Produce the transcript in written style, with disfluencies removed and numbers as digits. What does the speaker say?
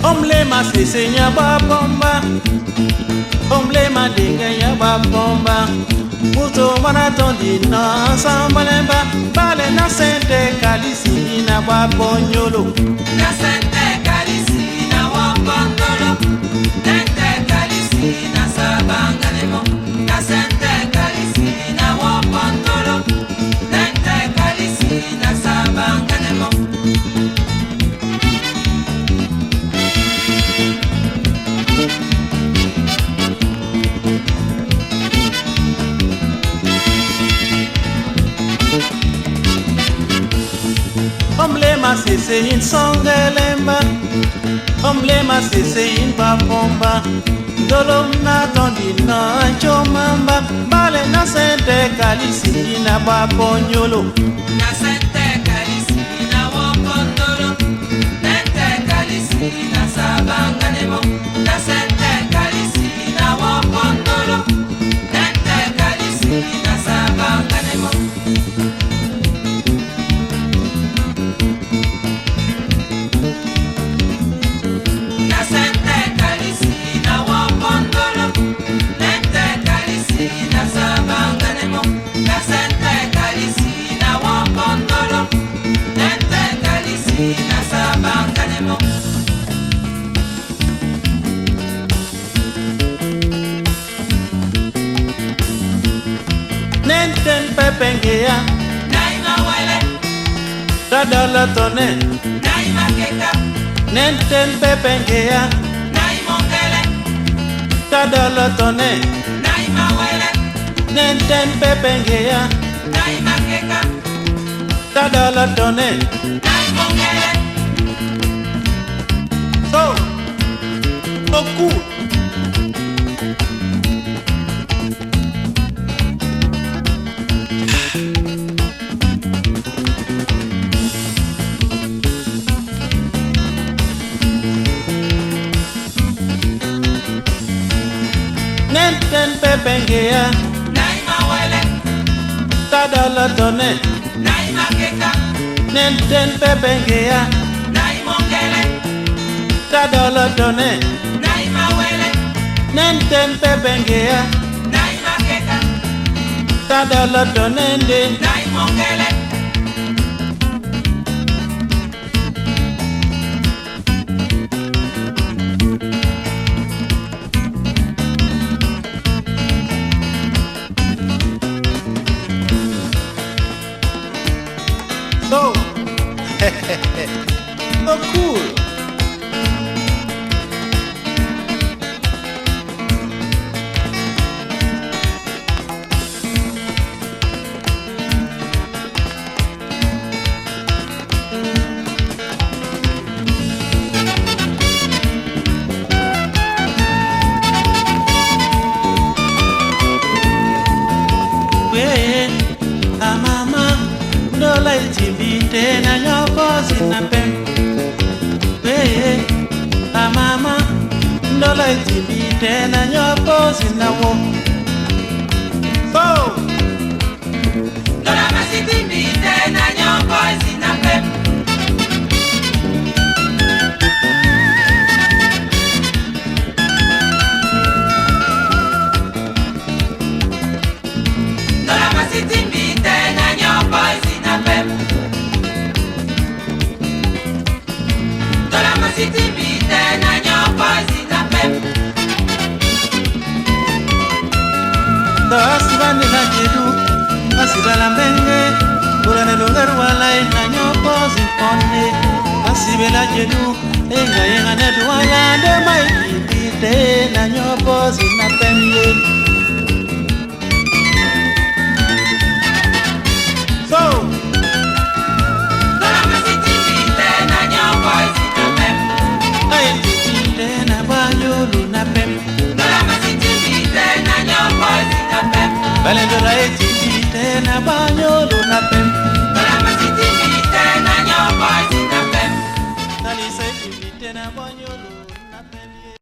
Omblema sisenya babomba, omblema dinga ya babomba. Muto manatondi na sambalemba, bale na sente kalisi na babonyolo. Na sente kalisi na wabondolo, nente kalisi na sabanganemo. Na sente kalisi na wabondolo, nente kalisi na sabanganemo. Omblema sese in songelemba, omblema sese in babomba. Dolom na tondi na chomamba, bale na sente kalisi na babonyolo. Na sente kalisi na wabondolo, nente kalisi na sabanganemo. Na sente kalisi na wabondolo, nente kalisi na sabanganemo. Na sente kalisi na wabondolo, nente kalisi na sabanganemo. Na sente kalisi na wabondolo, nente kalisi na sabanganemo. Nenten pepengea, Naima wele, tadala tone. naima keka, Nenten pepengea, naimongele, tadala tone. naima wele, Nenten pepengea, naima keka, tadala tone. naimongele. So cool. Nenten pepengea, Naima wele, tadala tone. naima keka, Nenten pepengea, naimongele, tadala tone. naima wele, Nenten pepengea, naima keka, tadala tone nde. naimongele. So so cool. We, mama, ndola ichimbite na nyoko sinape. We, mama, ndola ichimbite na nyoko sinawo. So, Dola masitimbite na nyoko sinape. ndo asibani la jedu asibala mbenge burane lugar wala ina nyopo zimpone asibela jedu enga yenga ne duwala de mai bite na nyopo zinapemye so Ndola masiti bite na nyopo zinapem ay bite na banyulu napem Ndola masiti bite na nyopo zinapem balendora bite na banyulu napem Ndola masiti bite na nyopo zinapem Nalisa bite na banyulu